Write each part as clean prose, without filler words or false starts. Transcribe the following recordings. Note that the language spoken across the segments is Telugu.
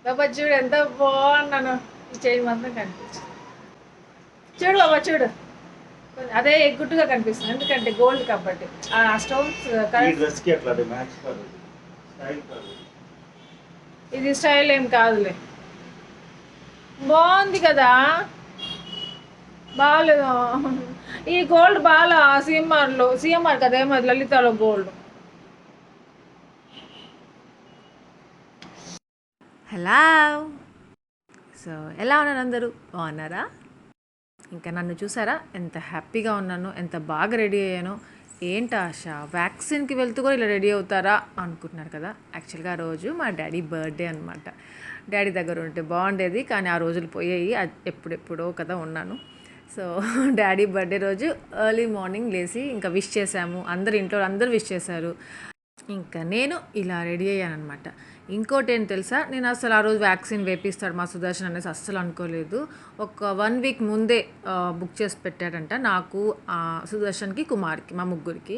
బాబా చూడు ఎంత బాగున్నాను. ఈ చేయి మాత్రం కనిపించు. చూడు బాబా చూడు, అదే గుట్టుగా కనిపిస్తుంది ఎందుకంటే గోల్డ్ కాబట్టి ఆ స్టోన్స్. ఇది స్టైల్ ఏం కాదులే, బాగుంది కదా. బాగాలేదు ఈ గోల్డ్ బాగా సిఎంఆర్ కదా ఏమో లలితలో గోల్డ్. హలో, సో ఎలా ఉన్నారు అందరూ? బాగున్నారా? ఇంకా నన్ను చూసారా ఎంత హ్యాపీగా ఉన్నానో, ఎంత బాగా రెడీ అయ్యానో. ఏంటి ఆశ, వ్యాక్సిన్కి వెళ్తూ కూడా ఇలా రెడీ అవుతారా అనుకుంటున్నారు కదా. యాక్చువల్గా ఆ రోజు మా డాడీ బర్త్డే అనమాట. డాడీ దగ్గర ఉంటే బాగుండేది, కానీ ఆ రోజులు పోయాయి. ఎప్పుడెప్పుడో కదా ఉన్నాను. సో డాడీ బర్త్డే రోజు ఎర్లీ మార్నింగ్ లేచి ఇంకా విష్ చేశాము. ఇంట్లో అందరూ విష్ చేశారు. ఇంకా నేను ఇలా రెడీ అయ్యానమాట. ఇంకోటి ఏంటి తెలుసా, నేను అసలు ఆ రోజు వ్యాక్సిన్ వేపిస్తాడు మా సుదర్శన్ అనేసి అస్సలు అనుకోలేదు. ఒక 1 వీక్ ముందే బుక్ చేసి పెట్టాడంట నాకు, సుదర్శన్కి, కుమార్కి, మా ముగ్గురికి.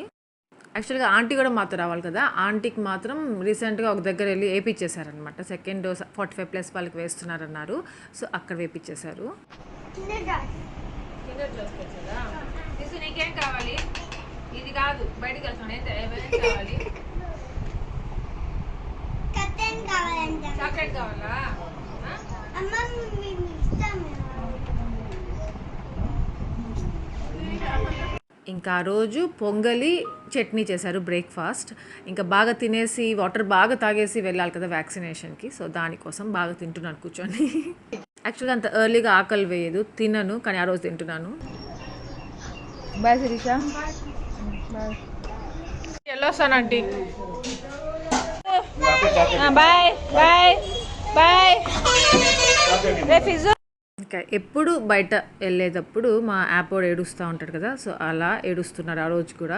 యాక్చువల్గా ఆంటీ కూడా మాతో రావాలి కదా. ఆంటీకి మాత్రం రీసెంట్గా ఒక దగ్గర వెళ్ళి వేయించేశారనమాట. 2nd డోస్ 45+ వాళ్ళకి వేస్తున్నారన్నారు. సో అక్కడ వేయించేశారు. నీకేం కావాలి? ఇది కాదు, బయటకు వెళ్తాను. ఏం కావాలి? చాక్లెట్ కావాలా? ఇంకా ఆ రోజు పొంగలి చట్నీ చేశారు బ్రేక్ఫాస్ట్. ఇంకా బాగా తినేసి వాటర్ బాగా తాగేసి వెళ్ళాలి కదా వ్యాక్సినేషన్కి. సో దానికోసం బాగా తింటున్నాను కూర్చొని. యాక్చువల్గా అంత ఎర్లీగా ఆకలి వేయదు, తినను, కానీ ఆ రోజు తింటున్నాను. బాయ్ శిరీష. బాయ్. వెళ్ళొస్తానంటీ. Bye bye bye. ఇంకా ఎప్పుడు బయట వెళ్ళేటప్పుడు మా యాపోడు ఏడుస్తూ ఉంటాడు కదా. సో అలా ఏడుస్తున్నారు ఆ రోజు కూడా.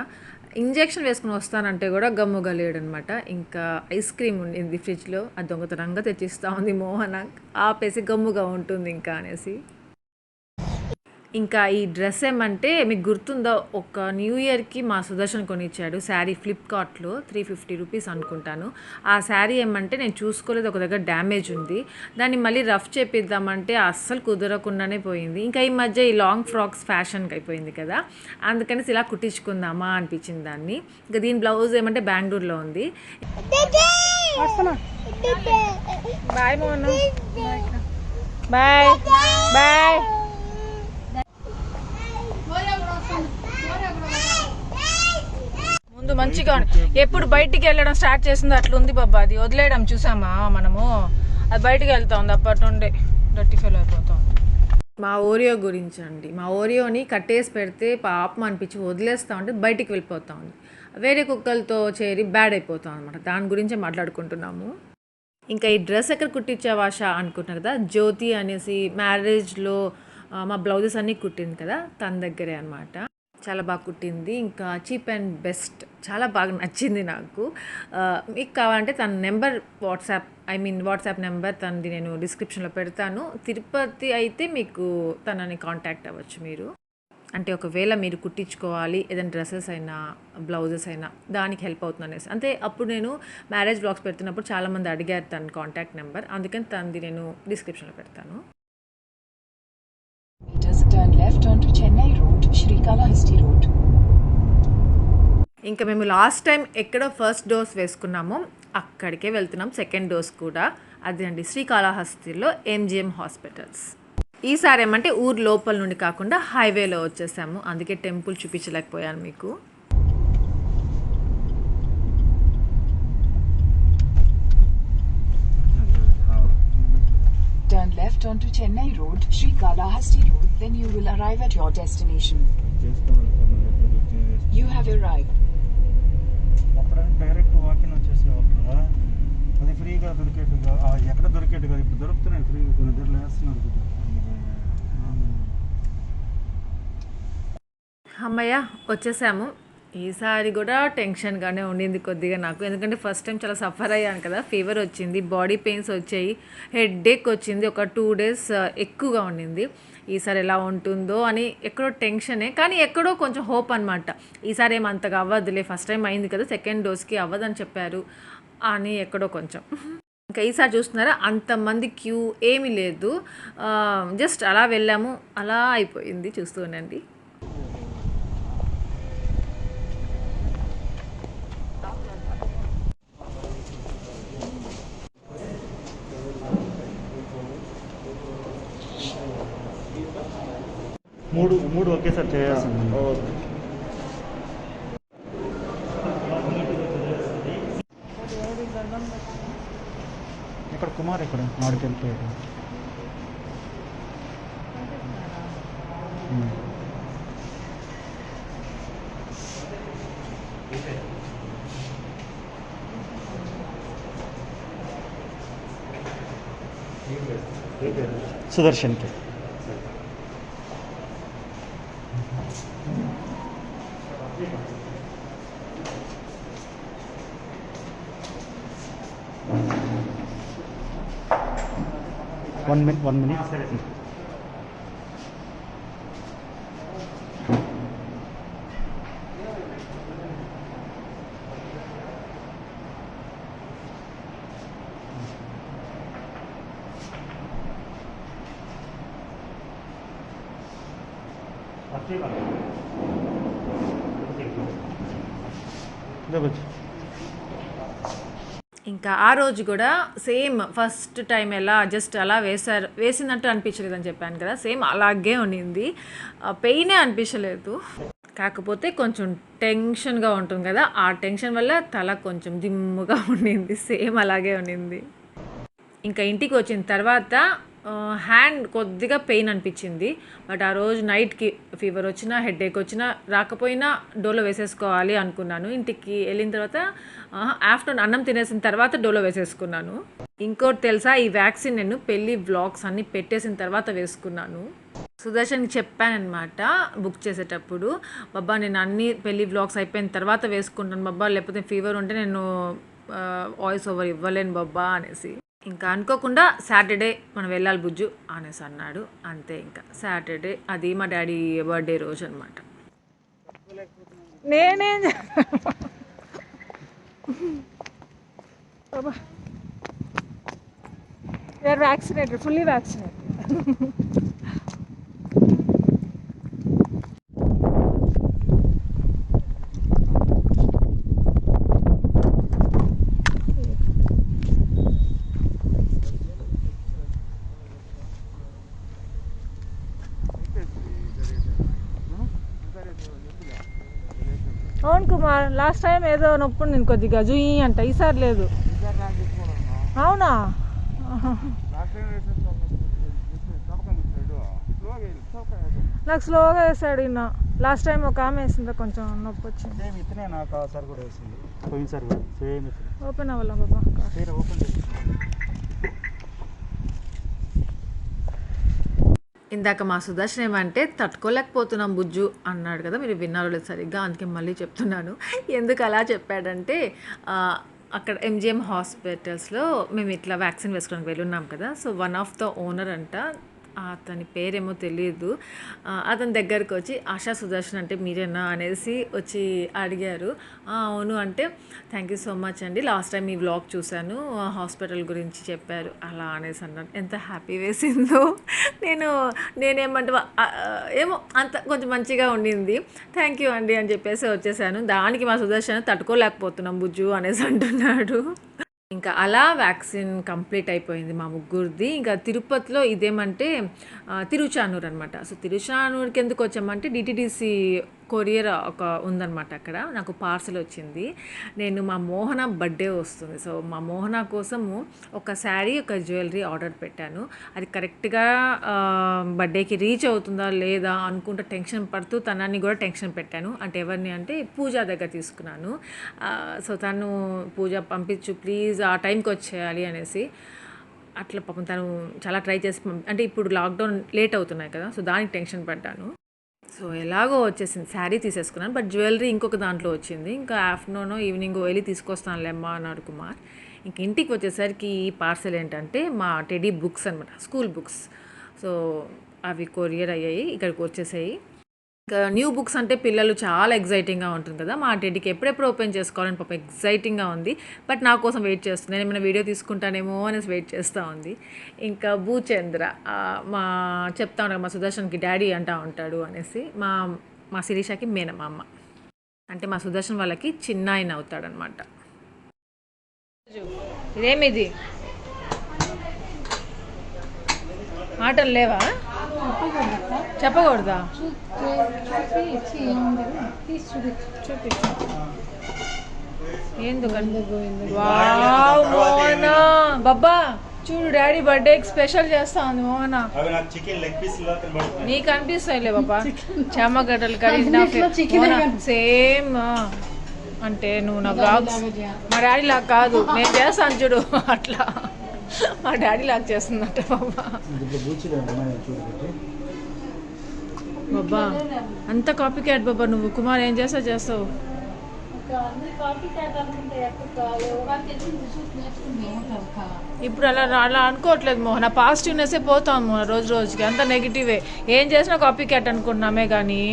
ఇంజెక్షన్ వేసుకుని వస్తానంటే కూడా గమ్ముగా లేడనమాట. ఇంకా ఐస్ క్రీమ్ ఉండింది ఫ్రిడ్జ్లో, అది దొంగతనంగా తెచ్చిస్తూ ఉంది మోహన. ఆపేసి గమ్ముగా ఉంటుంది ఇంకా అనేసి. ఇంకా ఈ డ్రెస్ ఏమంటే మీకు గుర్తుందో, ఒక న్యూ ఇయర్కి మా సుదర్శన్ కొనిచ్చాడు శారీ ఫ్లిప్కార్ట్లో 350 రూపీస్ అనుకుంటాను. ఆ శారీ ఏమంటే నేను చూసుకోలేదు, ఒక దగ్గర డ్యామేజ్ ఉంది. దాన్ని మళ్ళీ రఫ్ చేపిద్దామంటే అస్సలు కుదరకుండానే పోయింది. ఇంకా ఈ మధ్య ఈ లాంగ్ ఫ్రాక్స్ ఫ్యాషన్కి అయిపోయింది కదా, అందుకని ఇలా కుట్టించుకుందామా అనిపించింది దాన్ని. ఇంకా దీని బ్లౌజ్ ఏమంటే బెంగళూరులో ఉంది. బాయ్ మోహన్. Bye bye. ముందు మంచిగా ఎప్పుడు బయటికి వెళ్ళడం స్టార్ట్ చేసిందో అట్లుంది బాబా. అది వదిలేయడం చూసామా మనము, అది బయటికి వెళ్తా ఉంది అప్పటి నుండి డర్టీ ఫీల్ అయిపోతాం. మా ఓరియో గురించి అండి, మా ఓరియోని కట్టేసి పెడితే పాపం అనిపించి వదిలేస్తూ ఉంటే బయటికి వెళ్ళిపోతూ ఉంది. వేరే కుక్కలతో చేరి బ్యాడ్ అయిపోతాం అనమాట. దాని గురించే మాట్లాడుకుంటున్నాము. ఇంకా ఈ డ్రెస్ ఎక్కడ కుట్టించావాష అనుకుంటున్నా కదా. జ్యోతి అనేసి మ్యారేజ్లో మా బ్లౌజెస్ అన్నీ కుట్టింది కదా, తన దగ్గరే అనమాట. చాలా బాగా కుట్టింది. ఇంకా చీప్ అండ్ బెస్ట్, చాలా బాగా నచ్చింది నాకు. మీకు కావాలంటే తన నెంబర్ వాట్సాప్ నెంబర్ తనది నేను డిస్క్రిప్షన్లో పెడతాను. తిరుపతి అయితే మీకు తనని కాంటాక్ట్ అవ్వచ్చు మీరు. అంటే ఒకవేళ మీరు కుట్టించుకోవాలి ఏదైనా డ్రెస్సెస్ అయినా బ్లౌజెస్ అయినా దానికి హెల్ప్ అవుతుంది అనేసి. అంటే అప్పుడు నేను మ్యారేజ్ బ్లాగ్స్ పెడుతున్నప్పుడు చాలామంది అడిగారు తన కాంటాక్ట్ నెంబర్, అందుకని తనది నేను డిస్క్రిప్షన్లో పెడతాను. Turn left onto Chennai Road, Srikalahasti Road. ఇంకా మేము లాస్ట్ టైం ఎక్కడ ఫస్ట్ డోస్ వేసుకున్నామో అక్కడికే వెళ్తున్నాం, 2nd డోస్ కూడా. అది అండి శ్రీకాళహస్తిలో MGM హాస్పిటల్స్. ఈసారి ఏమంటే ఊరు లోపల నుండి కాకుండా హైవేలో వచ్చేసాము, అందుకే టెంపుల్ చూపించలేకపోయాను మీకు. Turn left onto Chennai Road, Srikalahasti Road, then you will arrive at your destination. You have arrived. Direct walking వచ్చేసేవాళ్ళు, అది ఫ్రీగా దొరికేట్టుగా ఎక్కడ దొరికేట్టుగా ఇప్పుడు దొరుకుతున్నాయి ఫ్రీగా, కొన్ని దగ్గర వేస్తున్నారు. అమ్మయ్య వచ్చేసాము. ఈసారి కూడా టెన్షన్గానే ఉండింది కొద్దిగా నాకు, ఎందుకంటే ఫస్ట్ టైం చాలా సఫర్ అయ్యాను కదా. ఫీవర్ వచ్చింది, బాడీ పెయిన్స్ వచ్చాయి, హెడేక్ వచ్చింది, ఒక 2 days ఎక్కువగా ఉండింది. ఈసారి ఎలా ఉంటుందో అని ఎక్కడో టెన్షనే, కానీ ఎక్కడో కొంచెం హోప్ అనమాట. ఈసారి ఏమంతగా అవ్వదులే, ఫస్ట్ టైం అయింది కదా, 2nd డోస్కి అవ్వదని చెప్పారు అని ఎక్కడో కొంచెం. ఇంకా ఈసారి చూస్తున్నారా అంతమంది క్యూ ఏమీ లేదు, జస్ట్ అలా వెళ్ళాము, అలా అయిపోయింది. చూస్తూ ఉండండి. మూడు ఒకేసారి చేయాల్సింది. ఇక్కడ కుమార్ ఇక్కడ మాడికి వెళ్ళిపోయాడు. సుదర్శన్కి వన్ మినిట్. ఇంకా ఆ రోజు కూడా సేమ్ ఫస్ట్ టైం ఎలా జస్ట్ అలా వేసినట్టు అనిపించలేదని చెప్పాను కదా, సేమ్ అలాగే ఉండింది. పెయినే అనిపించలేదు, కాకపోతే కొంచెం టెన్షన్గా ఉంటుంది కదా, ఆ టెన్షన్ వల్ల తల కొంచెం దిమ్ముగా ఉండింది. సేమ్ అలాగే ఉండింది. ఇంకా ఇంటికి వచ్చిన తర్వాత హ్యాండ్ కొద్దిగా పెయిన్ అనిపించింది. బట్ ఆ రోజు నైట్కి ఫీవర్ వచ్చినా హెడేక్ వచ్చినా రాకపోయినా డోలో వేసేసుకోవాలి అనుకున్నాను. ఇంటికి వెళ్ళిన తర్వాత ఆఫ్టర్నూన్ అన్నం తినేసిన తర్వాత డోలో వేసేసుకున్నాను. ఇంకోటి తెలుసా, ఈ వ్యాక్సిన్ నేను పెళ్ళి వ్లాగ్స్ అన్నీ పెట్టేసిన తర్వాత వేసుకున్నాను. సుదర్శన్కి చెప్పానమాట బుక్ చేసేటప్పుడు, బాబా నేను అన్ని పెళ్ళి వ్లాగ్స్ అయిపోయిన తర్వాత వేసుకుంటాను బాబా, లేకపోతే ఫీవర్ ఉంటే నేను వాయిస్ ఓవర్ ఇవ్వలేను బాబా అనేసి. ఇంకా అనుకోకుండా సాటర్డే మనం వెళ్ళాలి బుజ్జు అనేసి అన్నాడు. అంతే, ఇంకా సాటర్డే అది మా డాడీ బర్త్డే రోజు అనమాట. నేనేం యూఆర్ వ్యాక్సినేటెడ్, ఫుల్లీ వ్యాక్సినేటెడ్. అవును కుమార్, లాస్ట్ టైం ఏదో నొప్పి నేను కొద్దిగా జుయి అంట, ఈసారి లేదు. అవునా? నాకు స్లోగా వేసాడు ఈయన. లాస్ట్ టైం ఒక ఆమె వేసింది, కొంచెం నొప్పి వచ్చింది. ఓపెన్ అవ్వాలా బాబా? ఇందాక మా సుదర్శన్ ఏమంటే తట్టుకోలేకపోతున్నాం బుజ్జు అన్నాడు కదా, మీరు విన్నారో లేదు సరిగ్గా, అందుకే మళ్ళీ చెప్తున్నాను. ఎందుకు అలా చెప్పాడంటే అక్కడ ఎంజిఎం హాస్పిటల్స్లో మేము ఇట్లా వ్యాక్సిన్ వేసుకోవడానికి వెళ్ళున్నాం కదా, so one of the owner అంట, అతని పేరేమో తెలియదు, అతని దగ్గరకు వచ్చి ఆశా సుదర్శన్ అంటే మీరేనా అనేసి వచ్చి అడిగారు. అవును అంటే, థ్యాంక్ యూ సో మచ్ అండి, లాస్ట్ టైం ఈ వ్లాగ్ చూశాను, హాస్పిటల్ గురించి చెప్పారు అలా అనేసి అన్నాను. ఎంత హ్యాపీ వేసిందో. నేనేమంటే ఏమో అంత కొంచెం మంచిగా ఉండింది. థ్యాంక్ యూ అండి అని చెప్పేసి వచ్చేసాను. దానికి మా సుదర్శన్ తట్టుకోలేకపోతున్నాం బుజ్జు అనేసి అంటున్నాడు. ఇంకా అలా వ్యాక్సిన్ కంప్లీట్ అయిపోయింది మా ముగ్గురిది. ఇంకా తిరుపతిలో ఇదేమంటే తిరుచానూరు అనమాట. సో తిరుచానూరుకి ఎందుకు వచ్చామంటే డిటీడీసీ కొరియర్ ఒక ఉందన్నమాట, అక్కడ నాకు పార్సల్ వచ్చింది. నేను మా మోహన బర్త్డే వస్తుంది, సో మా మోహన కోసము ఒక శారీ ఒక జ్యువెలరీ ఆర్డర్ పెట్టాను. అది కరెక్ట్గా బర్త్డేకి రీచ్ అవుతుందా లేదా అనుకుంటూ టెన్షన్ పడుతూ తనని కూడా టెన్షన్ పెట్టాను. అంటే ఎవరిని అంటే పూజ దగ్గర తీసుకున్నాను. సో తను పూజ పంపించు ప్లీజ్, ఆ టైంకి వచ్చేయాలి అనేసి. అట్లా పాపం తను చాలా ట్రై చేసి అంటే ఇప్పుడు లాక్డౌన్ లేట్ అవుతున్నాయి కదా, సో దానికి టెన్షన్ పడ్డాను. సో ఎలాగో వచ్చేసింది, శారీ తీసేసుకున్నాను. బట్ జ్యువెలరీ ఇంకొక దాంట్లో వచ్చింది. ఇంకా ఆఫ్టర్నూన్ ఈవినింగ్ వెళ్ళి తీసుకొస్తానులేమ్మా అన్నాడు కుమార్. ఇంక ఇంటికి వచ్చేసరికి ఈ పార్సెల్ ఏంటంటే మా టెడీ బుక్స్ అనమాట, స్కూల్ బుక్స్. సో అవి కొరియర్ అయ్యాయి, ఇక్కడికి వచ్చేసాయి. న్యూ బుక్స్ అంటే పిల్లలు చాలా ఎగ్జైటింగ్గా ఉంటుంది కదా. మా టెడ్డీకి ఎప్పుడెప్పుడు ఓపెన్ చేసుకోవాలని పాప ఎగ్జైటింగ్గా ఉంది. బట్ నా కోసం వెయిట్ చేస్తుంది. నేను ఏమైనా వీడియో తీసుకుంటానేమో అనేసి వెయిట్ చేస్తూ ఉంది. ఇంకా భూచంద్ర మా చెప్తా ఉంటాను, మా సుదర్శన్కి డాడీ అంటూ ఉంటాడు అనేసి. మా శిరీషకి మేనమామ, అంటే మా సుదర్శన్ వాళ్ళకి చిన్న ఆయన అవుతాడనమాట. ఇదేమిది ఆటలు లేవా? చెప్పకూడదా? చూపించు. బాబా చూడు, డాడీ బర్త్డేకి స్పెషల్ చేస్తా ఉంది మోహన. నీకు అనిపిస్తాయిలే బాబా, చెమ్మగడ్డలు కడిగిన సేమ్. అంటే నువ్వు నా బ్లాగ్స్ మా డాడీ లాగా కాదు, నేను చేస్తాను చూడు అట్లా. మా డాడీ లాగా చేస్తుందట బాబా. బాబా అంత కాపీ క్యాట్ బాబా నువ్వు. కుమార్ ఏం చేస్తావు? ఇప్పుడు అలా అనుకోవట్లేదు మోహన, పాజిటివ్నెస్సే పోతాం మోహన రోజు రోజుకి. అంత నెగిటివే, ఏం చేసినా కాపీ క్యాట్ అనుకుంటున్నామే కానీ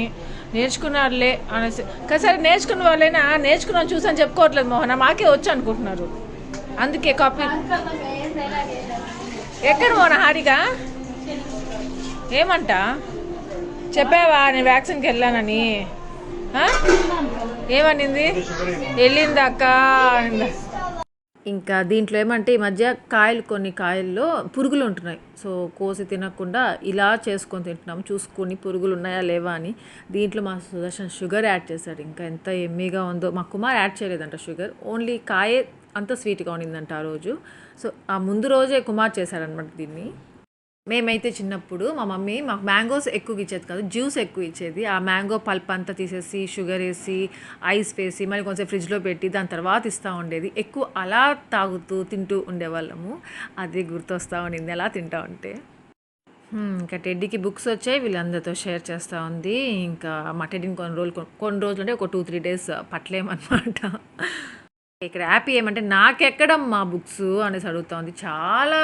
నేర్చుకున్నారులే అనేసి. సరే నేర్చుకున్న వాళ్ళైనా నేర్చుకున్నాను చూసని చెప్పుకోవట్లేదు మోహన, మాకే వచ్చు అనుకుంటున్నారు. అందుకే కాపీ. ఎక్కడ మోహన హారిక ఏమంట చెప్పావా నేను వ్యాక్సిన్కి వెళ్ళానని? ఏమనింది? వెళ్ళింది అక్క. ఇంకా దీంట్లో ఏమంటే ఈ మధ్య కొన్ని కాయల్లో పురుగులు ఉంటున్నాయి. సో కోసి తినకుండా ఇలా చేసుకొని తింటున్నాము, చూసుకొని పురుగులు ఉన్నాయా లేవా అని. దీంట్లో మా సుదర్శన్ షుగర్ యాడ్ చేశాడు. ఇంకా ఎంత ఎమ్మీగా ఉందో. మా కుమార్ యాడ్ చేయలేదంట షుగర్, ఓన్లీ కాయే అంత స్వీట్గా ఉండిందంట ఆ రోజు. సో ఆ ముందు రోజే కుమార్ చేశాడనమాట దీన్ని. మేమైతే చిన్నప్పుడు మా మమ్మీ మాకు మ్యాంగోస్ ఎక్కువ ఇచ్చేది కాదు, జ్యూస్ ఎక్కువ ఇచ్చేది. ఆ మ్యాంగో పల్ప్ అంతా తీసేసి షుగర్ వేసి ఐస్ వేసి మళ్ళీ కొంచెం ఫ్రిడ్జ్లో పెట్టి దాని తర్వాత ఇస్తూ ఉండేది. ఎక్కువ అలా తాగుతూ తింటూ ఉండేవాళ్ళము. అది గుర్తొస్తూ ఉండింది అలా తింటూ ఉంటే. ఇంకా టెడ్డీకి బుక్స్ వచ్చాయి, వీళ్ళందరితో షేర్ చేస్తూ ఉంది. ఇంకా మా టెడ్డీని కొన్ని రోజులు అంటే ఒక 2-3 డేస్ పట్టలేమన్నమాట. ఇక్కడ హ్యాపీ ఏమంటే నాకెక్కడమ్మా బుక్స్ అనేసి అడుగుతుంది. చాలా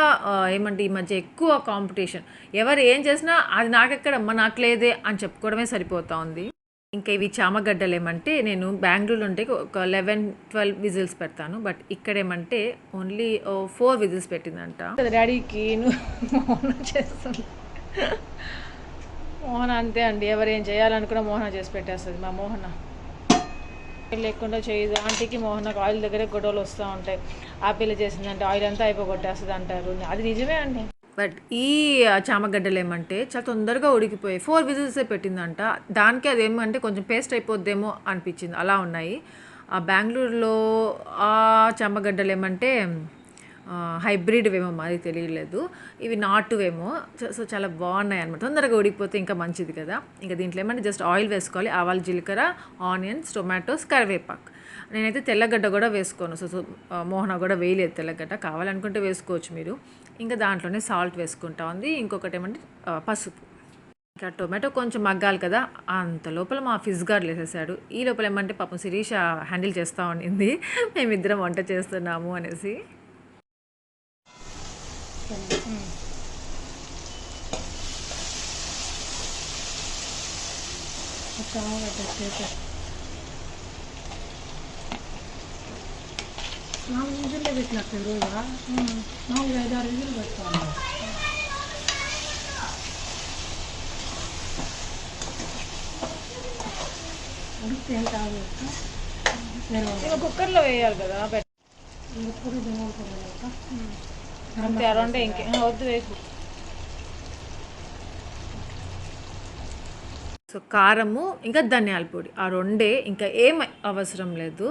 ఏమంటే ఈ మధ్య ఎక్కువ కాంపిటీషన్, ఎవరు ఏం చేసినా అది నాకెక్కడమ్మా నాకు లేదే అని చెప్పుకోవడమే సరిపోతూ ఉంది. ఇంకా ఇవి చామగడ్డలు ఏమంటే నేను బెంగళూరులో ఉంటే ఒక 11-12 విజిల్స్ పెడతాను, బట్ ఇక్కడ ఏమంటే ఓన్లీ 4 విజిల్స్ పెట్టిందంట. డాడీకి మోహన చేస్తుంది. మోహన అంతే అండి, ఎవరు ఏం చేయాలనుకున్నా మోహన చేసి పెట్టేస్తుంది. మా మోహన లేకుండా చేయదు. ఆంటీకి మోహనకు ఆయిల్ దగ్గరే గొడవలు వస్తూ ఉంటాయి. ఆ పిల్ల చేసిందంటే ఆయిల్ అంతా అయిపోగొట్టేస్తుంది అంటారు. అది నిజమే అండి. బట్ ఈ చామగడ్డలు ఏమంటే చాలా తొందరగా ఉడికిపోయి 4 విజిల్సే పెట్టిందంట. దానికి అదేమంటే కొంచెం పేస్ట్ అయిపోద్దేమో అనిపించింది, అలా ఉన్నాయి. ఆ బెంగళూరులో ఆ చామగడ్డలు ఏమంటే హైబ్రిడ్ ఏమో మరి తెలియలేదు, ఇవి నాటువేమో. సో చాలా బాగున్నాయి అనమాట. తొందరగా ఉడికిపోతే ఇంకా మంచిది కదా. ఇంకా దీంట్లో ఏమంటే జస్ట్ ఆయిల్ వేసుకోవాలి, ఆవాలు, జీలకర్ర, ఆనియన్స్, టొమాటోస్, కరివేపాకు. నేనైతే తెల్లగడ్డ కూడా వేసుకోను. సో మోహన కూడా వేయలేదు తెల్లగడ్డ, కావాలనుకుంటే వేసుకోవచ్చు మీరు. ఇంకా దాంట్లోనే సాల్ట్ వేసుకుంటా ఉంది. ఇంకొకటి ఏమంటే పసుపు. ఇంకా టొమాటో కొంచెం మగ్గాలి కదా, అంత లోపల మా ఫిజ్ గార్డ్ వేసేసాడు. ఈ లోపల ఏమంటే పాపం శిరీష హ్యాండిల్ చేస్తూ ఉండింది, మేమిద్దరం వంట చేస్తున్నాము అనేసి. నాలుగు విజిల్లో పెట్టినట్టు రోజా 4-5-6 విజిల్లు పెట్టుకోవాలి. ఉడికితే ఏం కాదు, కుక్కర్లో వేయాలి కదా. ఎప్పుడు అంతే అరౌండ్ ఇంకే వద్దు వేసి. సో కారము ఇంకా ధనియాల పొడి ఆ రెండే, ఇంకా ఏం అవసరం లేదు.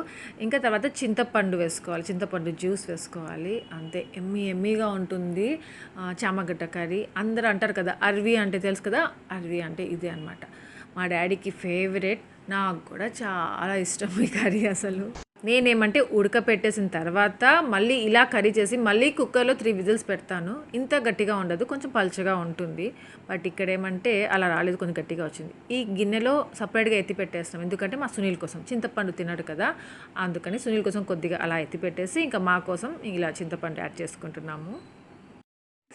ఇంకా తర్వాత చింతపండు వేసుకోవాలి, చింతపండు జ్యూస్ వేసుకోవాలి, అంతే. ఎమ్మీగా ఉంటుంది చామగడ్డ కర్రీ. అందరూ అంటారు కదా అర్వి అంటే తెలుసు కదా, అర్వి అంటే ఇదే అనమాట. మా డాడీకి ఫేవరెట్, నాకు కూడా చాలా ఇష్టం ఈ కర్రీ. అసలు నేనేమంటే ఉడకపెట్టేసిన తర్వాత మళ్ళీ ఇలా కర్రీ చేసి మళ్ళీ కుక్కర్లో 3 విజిల్స్ పెడతాను. ఇంత గట్టిగా ఉండదు, కొంచెం పల్చగా ఉంటుంది. బట్ ఇక్కడ ఏమంటే అలా రాలేదు, కొంచెం గట్టిగా వచ్చింది. ఈ గిన్నెలో సపరేట్గా ఎత్తి పెట్టేస్తాం, ఎందుకంటే మా సునీల్ కోసం చింతపండు తిన్నాడు కదా, అందుకని సునీల్ కోసం కొద్దిగా అలా ఎత్తి పెట్టేసి ఇంకా మా కోసం ఇలా చింతపండు యాడ్ చేసుకుంటున్నాము.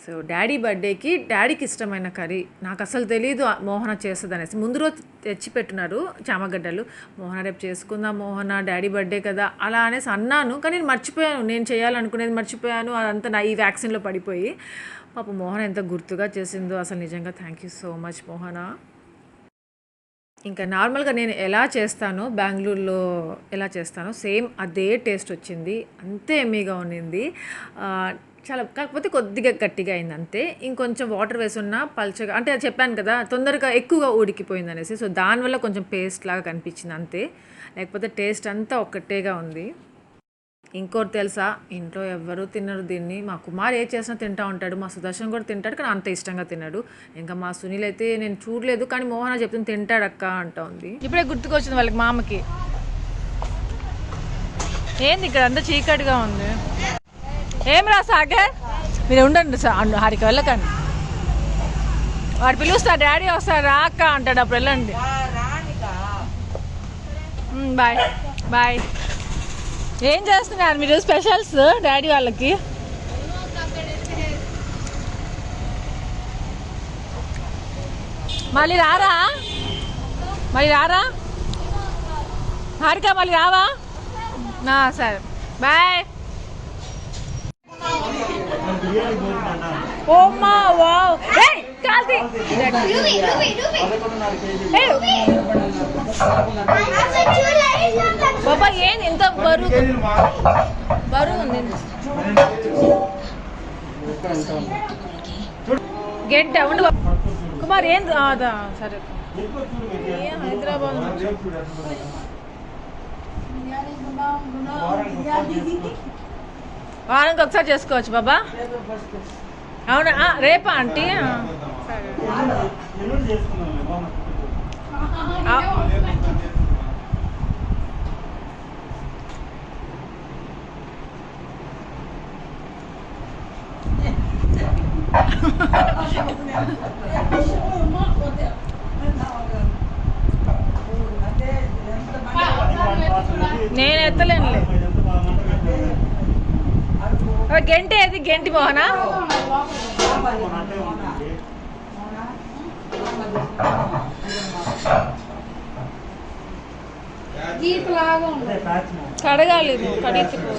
సో డాడీ బర్త్డేకి డాడీకి ఇష్టమైన కర్రీ నాకు అసలు తెలియదు మోహన చేస్తుంది అనేసి ముందు రోజు తెచ్చి పెట్టున్నారు చామగడ్డలు. మోహన రేపు చేసుకుందాం మోహన డాడీ బర్త్డే కదా అలా అనేసి అన్నాను, కానీ నేను మర్చిపోయాను. నేను చేయాలనుకునేది మర్చిపోయాను. అదంతా నా ఈ వ్యాక్సిన్లో పడిపోయి. పాప మోహన ఎంత గుర్తుగా చేసిందో అసలు నిజంగా థ్యాంక్ యూ సో మచ్ మోహన. ఇంకా నార్మల్గా నేను ఎలా చేస్తానో బెంగళూరులో ఎలా చేస్తానో సేమ్ అదే టేస్ట్ వచ్చింది, అంతే ఎమ్మీగా ఉన్నింది. చాలా కాకపోతే కొద్దిగా గట్టిగా అయింది అంతే. ఇంకొంచెం వాటర్ వేసున్న పల్చగా, అంటే చెప్పాను కదా తొందరగా ఎక్కువగా ఉడికిపోయింది అనేసి, సో దానివల్ల కొంచెం పేస్ట్ లాగా కనిపించింది అంతే. లేకపోతే టేస్ట్ అంతా ఒక్కటేగా ఉంది. ఇంకోటి తెలుసా, ఇంట్లో ఎవ్వరూ తినరు దీన్ని. మా కుమార్ ఏ చేసినా తింటూ ఉంటాడు, మా సుదర్శన్ కూడా తింటాడు, కానీ అంత ఇష్టంగా తిన్నాడు. ఇంకా మా సునీల్ అయితే నేను చూడలేదు, కానీ మోహన చెప్తుంది తింటాడక్క అంటా ఉంది. ఇప్పుడే గుర్తుకొచ్చింది వాళ్ళకి మామకి. ఏంది ఇక్కడ అంతా చీకటిగా ఉంది. ఏం రా సాగర్, మీరు ఉండండి హారికి వెళ్ళకండి. వాడు పిలుస్తా డాడీ వస్తాడు రా అక్క అంటాడు, అప్పుడు వెళ్ళండి. Bye bye. ఏం చేస్తున్నారు మీరు స్పెషల్స్ డాడీ వాళ్ళకి? మళ్ళీ రారా హారిక, మళ్ళీ రావా? సరే బాయ్. ఓమ్మా వావ్, కాల్తి బాబా ఏంది ఇంత బరువు ఉంది. గెంట ఉండు కుమార్ ఏంది అదా సరే. ఏం హైదరాబాద్ వారానికి ఒకసారి చేసుకోవచ్చు బాబా. అవునా, రేపా ఆంటీ? సరే నేను ఎత్తలేనులే. గంట ఏది గంటి మోహనా? కడగాలి కడిగిపో.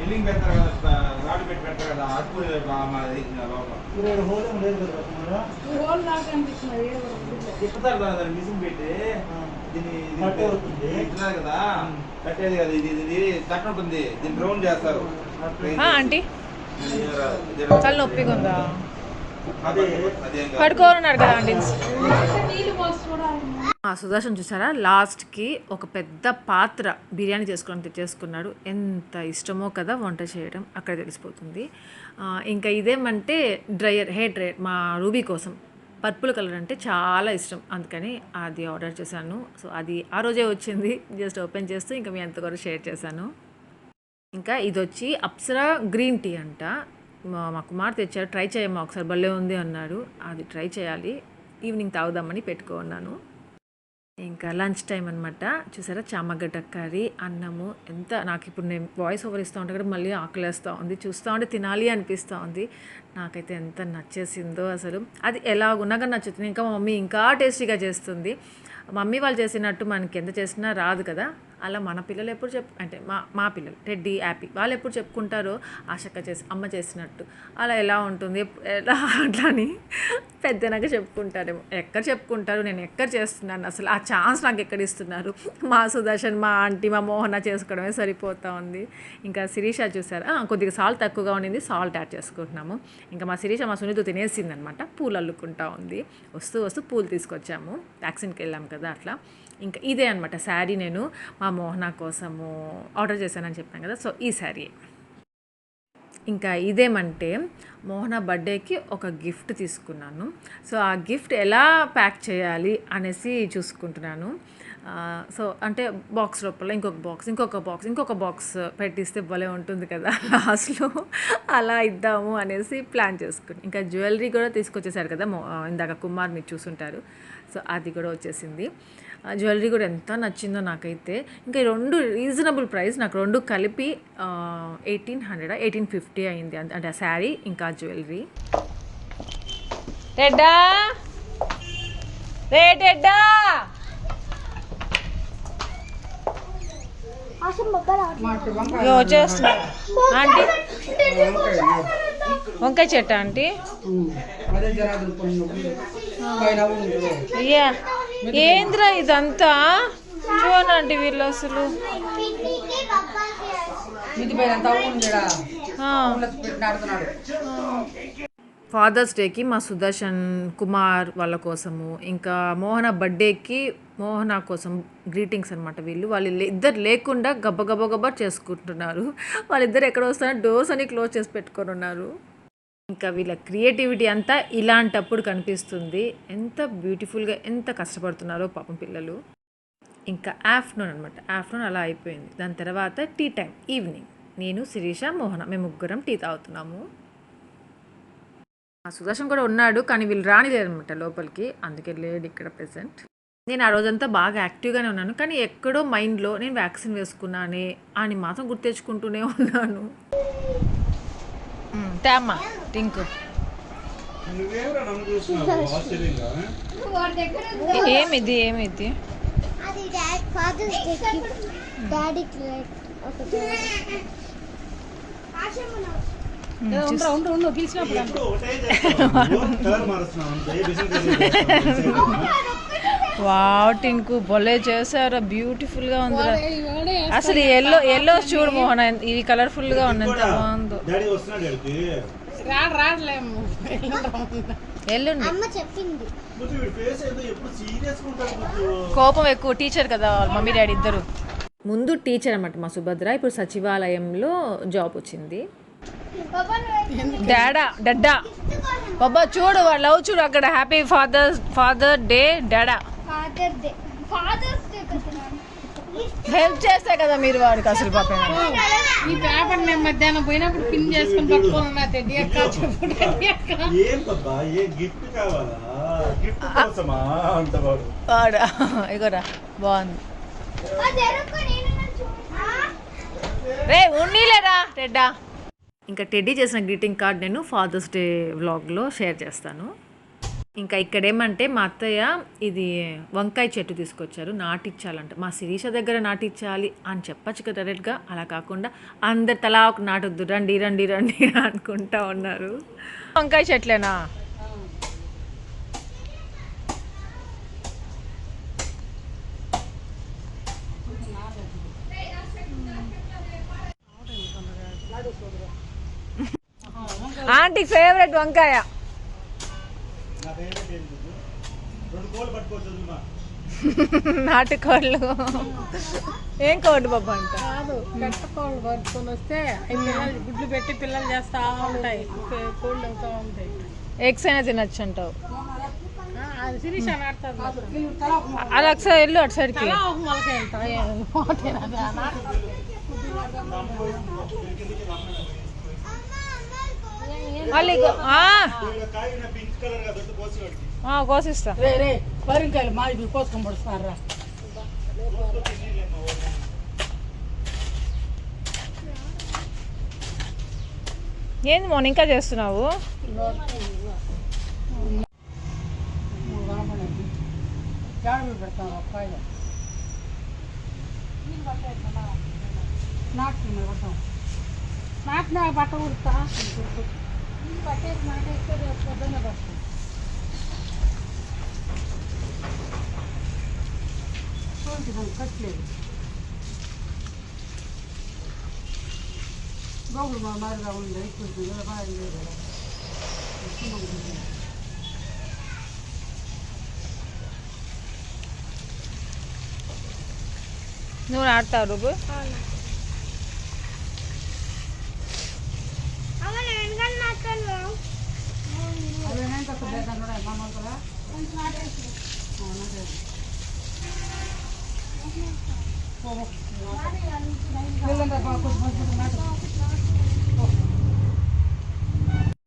ఎల్లింగ్ పెడతారు కదా, రాడు పెట్టి పెడతారు కదా, అటు తిప్పుతారు కదా మిషన్ పెట్టి దీన్ని కదా కట్టేది కదా. ఇది తట్ట ఉంటుంది, దీన్ని రౌండ్ చేస్తారు. ఆంటీ చాలా నొప్పిగా ఉందా? పడుకోనున్నారు కదా ఆంటీ. సుదర్శన్ చూసారా లాస్ట్కి ఒక పెద్ద పాత్ర బిర్యానీ చేసుకోవడం తెచ్చేసుకున్నాడు. ఎంత ఇష్టమో కదా వంట చేయడం, అక్కడ తెలిసిపోతుంది. ఇంకా ఇదేమంటే డ్రయర్, హెయిర్ డ్రయర్ మా రూబీ కోసం. పర్పుల్ కలర్ అంటే చాలా ఇష్టం, అందుకని అది ఆర్డర్ చేశాను. సో అది ఆ రోజే వచ్చింది, జస్ట్ ఓపెన్ చేస్తూ ఇంకా మీ అంతా కూడా షేర్ చేశాను. ఇంకా ఇది వచ్చి అప్సరా గ్రీన్ టీ అంట. మా కుమార్ తెచ్చారు, ట్రై చేయమ్మా ఒకసారి భలే ఉంది అన్నాడు. అది ట్రై చేయాలి, ఈవినింగ్ తాగుదామని పెట్టుకున్నాను. ఇంకా లంచ్ టైం అనమాట. చూసారా చామగడ్డ కర్రీ, అన్నము. ఎంత నాకు ఇప్పుడు నేను వాయిస్ ఓవర్ ఇస్తూ ఉంటే కూడా మళ్ళీ ఆకలేస్తూ ఉంది, చూస్తూ ఉంటే తినాలి అనిపిస్తూ ఉంది. నాకైతే ఎంత నచ్చేసిందో అసలు. అది ఎలా ఉన్నాగా నచ్చుతుంది. ఇంకా మా మమ్మీ ఇంకా టేస్టీగా చేస్తుంది. మమ్మీ వాళ్ళు చేసినట్టు మనకి ఎంత చేసినా రాదు కదా. అలా మన పిల్లలు ఎప్పుడు అంటే మా పిల్లలు టెడ్డీ, యాపీ వాళ్ళు ఎప్పుడు చెప్పుకుంటారో ఆశక్క అమ్మ చేసినట్టు అలా ఎలా ఉంటుంది ఎలా అట్లా అని పెద్దనాక చెప్పుకుంటారేమో. ఎక్కడ చెప్పుకుంటారు, నేను ఎక్కడ చేస్తున్నాను అసలు, ఆ ఛాన్స్ నాకు ఎక్కడ ఇస్తున్నారు. మా సుదర్శన్, మా ఆంటీ, మా మోహన చేసుకోవడమే సరిపోతూ ఉంది. ఇంకా శిరీష చూసారా, కొద్దిగా సాల్ట్ తక్కువగా ఉండింది, సాల్ట్ యాడ్ చేసుకుంటున్నాము. ఇంకా మా శిరీష మా సునీతో తినేసింది అనమాట, పూలు అల్లుకుంటూ ఉంది. వస్తూ వస్తూ పూలు తీసుకొచ్చాము, వ్యాక్సిన్కి వెళ్ళాము కదా అట్లా. ఇంకా ఇదే అనమాట శారీ, నేను మా మోహన కోసము ఆర్డర్ చేశానని చెప్పాను కదా, సో ఈ శారీ. ఇంకా ఇదేమంటే మోహన బర్త్డేకి ఒక గిఫ్ట్ తీసుకున్నాను. సో ఆ గిఫ్ట్ ఎలా ప్యాక్ చేయాలి అనేసి చూసుకుంటున్నాను. సో అంటే బాక్స్ లోపల ఇంకొక బాక్స్ పెట్టిస్తే భలే ఉంటుంది కదా లాస్ట్లో, అలా ఇద్దాము అనేసి ప్లాన్ చేసుకుని. ఇంకా జ్యువెలరీ కూడా తీసుకొచ్చేసారు కదా, ఇందాక కుమార్ మీరు చూసుంటారు. సో అది కూడా వచ్చేసింది. జ్యువెలరీ కూడా ఎంత నచ్చిందో నాకైతే. ఇంకా ఈ 2 రీజనబుల్ ప్రైస్, నాకు 2 కలిపి 1850 అయింది. అంటే ఆ శారీ ఇంకా జ్యువెలరీ. టెడ్డా వచ్చేస్తున్నారు ఆంటీ. వంకాయ చెట్టు ఆంటీ. అయ్యా ఏంద్రా ఇదంతా చూడండి వీళ్ళు అసలు. ఫాదర్స్ డేకి మా సుదర్శన్ కుమార్ వాళ్ళ కోసము, ఇంకా మోహన బర్త్డేకి మోహన కోసం గ్రీటింగ్స్ అనమాట. వాళ్ళు ఇద్దరు లేకుండా గబ్బ చేసుకుంటున్నారు. వాళ్ళిద్దరు ఎక్కడ వస్తారో డోర్స్ అని క్లోజ్ చేసి పెట్టుకొని ఉన్నారు. ఇంకా వీళ్ళ క్రియేటివిటీ అంతా ఇలాంటప్పుడు కనిపిస్తుంది. ఎంత బ్యూటిఫుల్గా ఎంత కష్టపడుతున్నారో పాపం పిల్లలు. ఇంకా ఆఫ్టర్నూన్ అలా అయిపోయింది. దాని తర్వాత టీ టైం, ఈవినింగ్. నేను శిరీష మోహన మేము ముగ్గురం టీ తాగుతున్నాము. సుదర్శన్ కూడా ఉన్నాడు కానీ వీళ్ళు రానిలేదనమాట లోపలికి, అందుకే లేడు ఇక్కడ ప్రెసెంట్. నేను ఆ రోజంతా బాగా యాక్టివ్గానే ఉన్నాను కానీ ఎక్కడో మైండ్లో నేను వ్యాక్సిన్ వేసుకున్నానే అని మాత్రం గుర్తెచ్చుకుంటూనే ఉన్నాను. తేమ్మా టింకు. ఏమిది వావ్ టింకు భలే చేశారు, బ్యూటిఫుల్ గా ఉంది అసలు. ఎల్లో చూడు మోహన, ఇది కలర్ఫుల్ గా ఉంది, ఎంత బాగుందో. ఎల్లుండి కోపం ఎక్కువ, టీచర్ కదా మమ్మీ డాడీ ఇద్దరు. ముందు టీచర్ అన్నమాట మా సుభద్ర, ఇప్పుడు సచివాలయంలో జాబ్ వచ్చింది. డడ్డా బాబా చూడు వాళ్ళ లవ్ చూడు అక్కడ. హ్యాపీ ఫాదర్ డే డాడా. హెల్ప్ చేస్తా కదా మీరు వాడికి అసలు పాప. ఈ పేపర్ నేను మధ్యాహ్నం పోయినప్పుడు పిన్ చేసుకుని పట్టుకున్నా. ఇగోరా బాగుంది రే ఉన్నీలేరా టెడ్డా. ఇంకా టెడ్డీ చేసిన గ్రీటింగ్ కార్డ్ నేను ఫాదర్స్ డే వ్లాగ్లో షేర్ చేస్తాను. ఇంకా ఇక్కడ ఏమంటే మా అత్తయ్య ఇది వంకాయ చెట్టు తీసుకొచ్చారు, నాటిచ్చాలంట. మా శిరీష దగ్గర నాటిచ్చాలి అని చెప్పచ్చు కదా డైరెక్ట్గా, అలా కాకుండా అందరు తలా ఒక నాటొద్దు, రండి రండి రండి అనుకుంటా ఉన్నారు. వంకాయ చెట్లేనా? ఆంటీ ఫేవరెట్ వంకాయ. నాటుకోళ్ళు ఏం కోళ్ళు బాబా అంట కాదు, పెట్టకోళ్ళు పట్టుకొని వస్తే పిల్లలు గుడ్లు పెట్టి పిల్లలు చేస్తా ఉంటాయి, కోళ్ళు అవుతా ఉంటాయి. ఎగ్స్ అయినా తినచ్చు అంటావు. అది ఒకసారి వెళ్ళు అటు సైడ్కి. కోసిస్తా. పరింకాయలు మా ఇప్పుడు కోసుకొని పడుతున్నారా? ఏంది మోన ఇంకా చేస్తున్నావు? పెడతాను నాటిన బట్ట కుడతా పట్టేసి నాటేస్తే రేపు పొద్దున్న పడుతుంది. కట్టలేదు గోగులు మా మారుగా ఉంది, కొంచెం బాగా లేదు. నువ్వు నాటుతావు రూబు?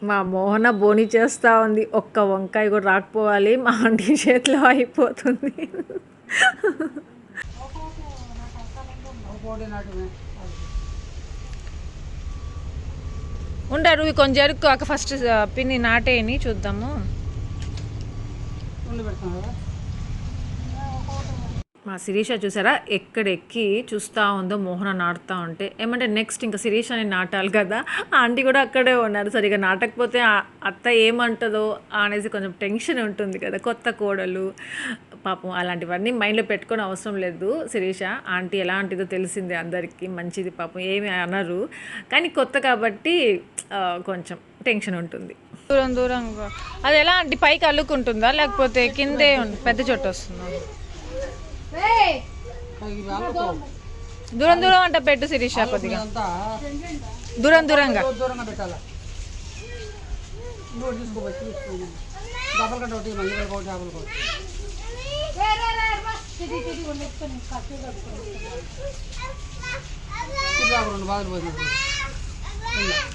మా మోహన బోని చేస్తూ ఉంది. ఒక్క వంకాయ కూడా రాకపోవాలి, మా ఆంటీ చేతిలో అయిపోతుంది. ఉంటారు ఇవి కొంచెం జరుగు అక్క, ఫస్ట్ పిన్ని నాటేయని చూద్దాము. మా శిరీష చూసారా ఎక్కడెక్కి చూస్తూ ఉందో మోహన నాటుతూ ఉంటే, ఏమంటే నెక్స్ట్ ఇంకా శిరీషని నాటాలి కదా. ఆంటీ కూడా అక్కడే ఉన్నారు. సరిగా నాటకపోతే అత్త ఏమంటుందో అనేసి కొంచెం టెన్షన్ ఉంటుంది కదా. కొత్త కోడలు పాపం అలాంటివన్నీ మైండ్లో పెట్టుకొని అవసరం లేదు. శిరీష ఆంటీ ఎలాంటిదో తెలిసిందే అందరికీ, మంచిది పాపం, ఏమి అనరు. కానీ కొత్త కాబట్టి కొంచెం టెన్షన్ ఉంటుంది. దూరం దూరంగా అది ఎలా ఆంటీ పైకి అల్లుకుంటుందా లేకపోతే కిందే పెద్ద చోటు వస్తుందా? దూరం దూరం అంట పెట్టు శిరీష, కొద్దిగా దూరం దూరంగా.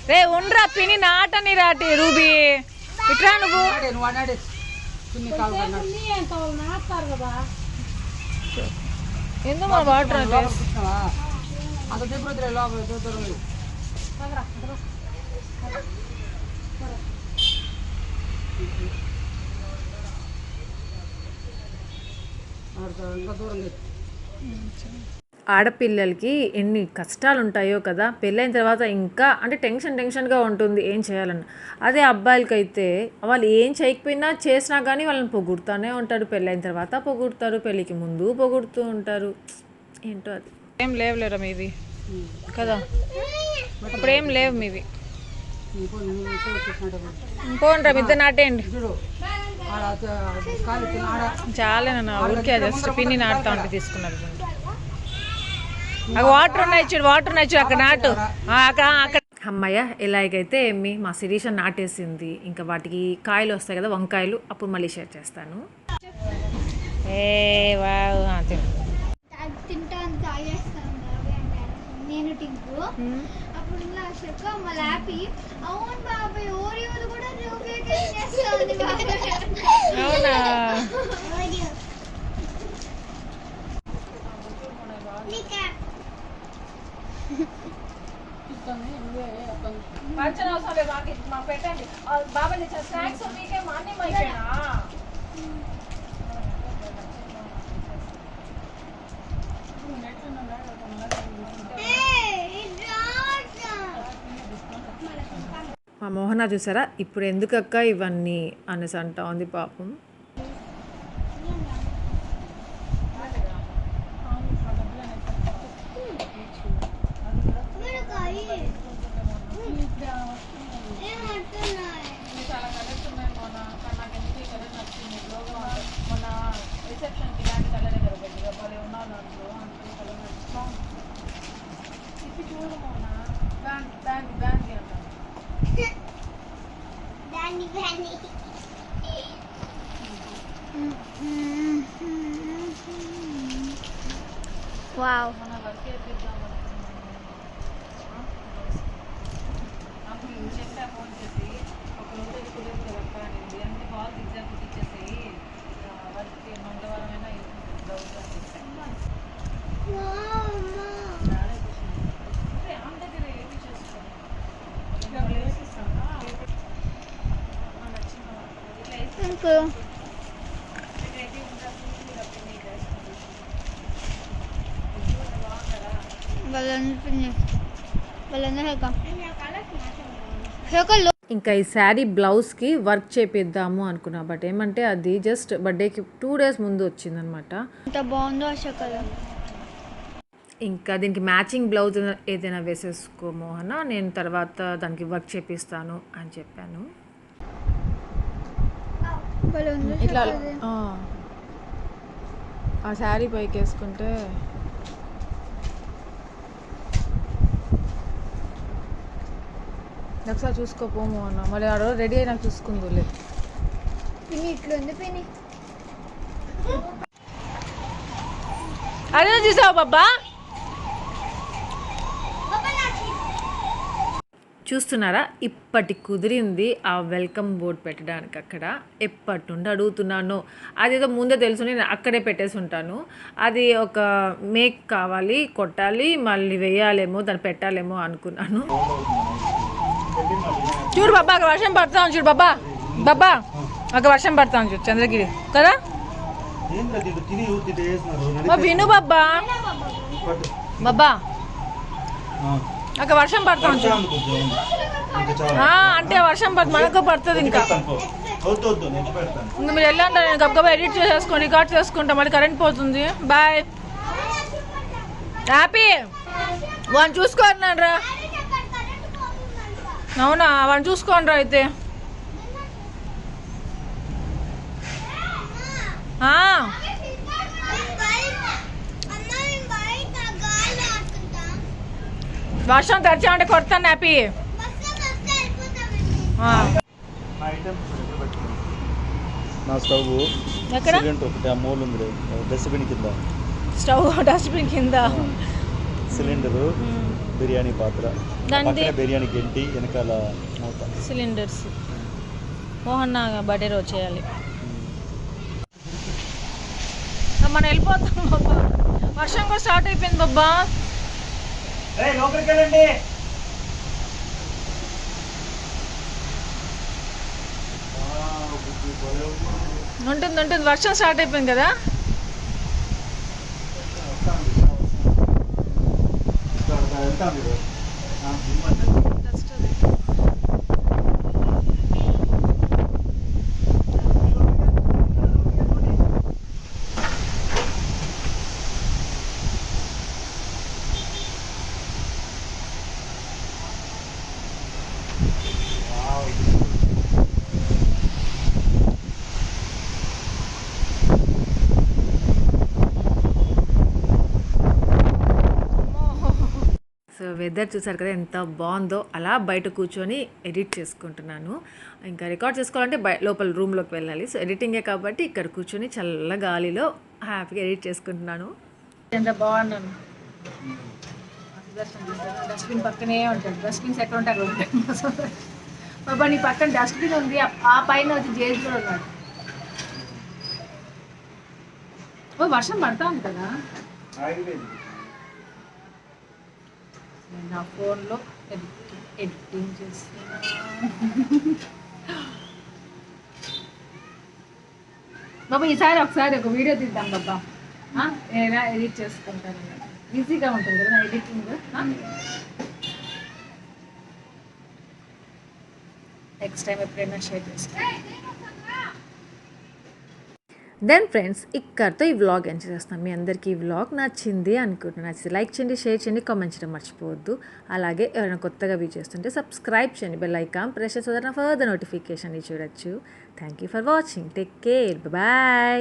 రే ఉండ్రా పిని నాటని రాటి రూబీ ఇట్రా నువ్వు. ఎందుకు మన వాటర్ అంటే ఆడపిల్లలకి ఎన్ని కష్టాలు ఉంటాయో కదా. పెళ్ళైన తర్వాత ఇంకా అంటే టెన్షన్గా ఉంటుంది ఏం చేయాలన్న. అదే అబ్బాయిలకైతే వాళ్ళు ఏం చేయకపోయినా చేసినా కానీ వాళ్ళని పొగుడుతూనే ఉంటారు. పెళ్ళైన తర్వాత పొగుడుతారు, పెళ్ళికి ముందు పొగుడుతూ ఉంటారు. ఏంటో అది. ఏం లేవులేరా మీవి కదా, అప్పుడు ఏం లేవు మీవి. పోండ్రా మిద్ద నాటేయండి. చాలా నన్ను ఊరికే జస్ట్ పిన్ని నాటుతా ఉంటే తీసుకున్నారు. వాటర్ ఉన్నాయి చూడు, వాటర్ ఉన్నాయి చూడు, అక్కడ నాటు అక్కడ. అమ్మయ్య ఎలాగైతే ఏమి మా శిరీష నాటేసింది. ఇంకా వాటికి కాయలు వస్తాయి కదా, వంకాయలు, అప్పుడు మళ్ళీ షేర్ చేస్తాను. నేను టింకు అప్పుడు మళ్ళీ హ్యాపీ అవును బాబాయ్ ఓరియోలు కూడా అవునా పెట్టండి బాబాయ్ స్నాక్స్ మీకే మార్నింగ్ అయిపోయినా. మా మోహన చూసారా ఇప్పుడు ఎందుకక్క ఇవన్నీ అనేసి అంటా ఉంది పాపం. వావ్ ఇంకా ఈ శారీ బ్లౌజ్కి వర్క్ చేపిద్దాము అనుకున్నా. బట్ ఏమంటే అది జస్ట్ బర్త్డేకి 2 days ముందు వచ్చిందనమాట. ఎంత బాగుందో అసలు. ఇంకా దీనికి మ్యాచింగ్ బ్లౌజ్ ఏదైనా వేసేసుకో మోహన, నేను తర్వాత దానికి వర్క్ చేపిస్తాను అని చెప్పాను. ఇట్లా ఆ శారీ పైకి వేసుకుంటే ఒకసారి చూసుకోపోము అన్న, మళ్ళీ ఆ రోజు రెడీ అయినా చూసుకుందులే. పిన్ని ఇట్లుంది పిన్ని. అదే చూసావు బాబా. చూస్తున్నారా, ఇప్పటి కుదిరింది ఆ వెల్కమ్ బోర్డ్ పెట్టడానికి. అక్కడ ఎప్పటి నుండి అడుగుతున్నాను, అదేదో ముందే తెలుసు, నేను అక్కడే పెట్టేసి ఉంటాను. అది ఒక మేక్ కావాలి, కొట్టాలి, మళ్ళీ వేయాలేమో, దాన్ని పెట్టాలేమో అనుకున్నాను. చూడు బాబా, అక్కడ వర్షం పడతాను చూడు బాబా. బాబా అక్కడ వర్షం పడతాను చూడు, చంద్రగిరి కదా. విను బాబా, బాబా అక్కడ వర్షం పడతాను చూడు. అంటే వర్షం పడుతుంది, మనకు పడుతుంది. ఇంకా మీరు వెళ్ళండి, నేను గబగబా ఎడిట్ చేసేసుకొని రికార్డ్ చేసుకుంటా, మళ్ళీ కరెంట్ పోతుంది. బాయ్. హ్యాపీ వాడిని చూసుకోన్నాడు రా. అవునా, వాడిని చూసుకోండి రా అయితే. వర్షం తెచ్చామంటే కొడతాను హ్యాపీ. నా స్టవ్ ఎక్కడ? సిలిండర్ ఒకటి ఆ మూల ఉంది, డస్ట్బిన్ కింద. స్టవ్ డస్ట్బిన్ కింద, సిలిండరు, బిర్యానీ పాత్ర, దాంది పక్కన బిర్యానీ గంటి, వెనకాల మూత. సిలిండర్స్ మోహన్ బర్త్డే రోజు చేయాలి. మనం వెళ్ళిపోతాం బాబా, వర్షం కూడా స్టార్ట్ అయిపోయింది బాబా. లోపలికి వెళ్ళండి. ఉంటుంది ఉంటుంది, వర్షం స్టార్ట్ అయిపోయింది కదా. సో వెదర్ చూసారు కదా ఎంత బాగుందో. అలా బయట కూర్చొని ఎడిట్ చేసుకుంటున్నాను. ఇంకా రికార్డ్ చేసుకోవాలంటే లోపల రూమ్లోకి వెళ్ళాలి. సో ఎడిటింగే కాబట్టి ఇక్కడ కూర్చొని చల్ల గాలిలో హ్యాపీగా ఎడిట్ చేసుకుంటున్నాను. ఎంత బాగున్నాను. డస్ట్బిన్ పక్కనే ఉంటుంది. డస్ట్బిన్స్ ఎక్కడ ఉంటారు బాబా, నీ పక్కన డస్ట్బిన్ ఉంది, ఆ పైన వచ్చి జేజ్ కూడా ఉన్నాడు. ఓ వర్షం పడతా ఉంది కదా. నా ఫోన్లో ఎడిటింగ్ చేస్తున్నా. బాబా ఈసారి ఒకసారి ఒక వీడియో తీద్దాం బాబా, నేను ఎడిట్ చేసుకుంటాను. ఈజీగా ఉంటుంది కదా ఎడిటింగ్. నెక్స్ట్ టైం ఎప్పుడైనా షేర్ చేస్తాను. దెన్ ఫ్రెండ్స్, ఇక్కడితో ఈ వ్లాగ్ ఎంజాయ్ చేస్తాను. మీ అందరికీ ఈ వ్లాగ్ నచ్చింది అనుకుంటున్నాను. నచ్చితే లైక్ చేయండి, షేర్ చేయండి, కామెంట్ చేయడం మర్చిపోవద్దు. అలాగే ఎవరైనా కొత్తగా వ్యూ చేస్తుంటే సబ్స్క్రైబ్ చేయండి, బెల్ ఐకాన్ ప్రెస్ చేసి ఫర్దర్ నోటిఫికేషన్ చూడొచ్చు. Thank you for watching. Take care, bye.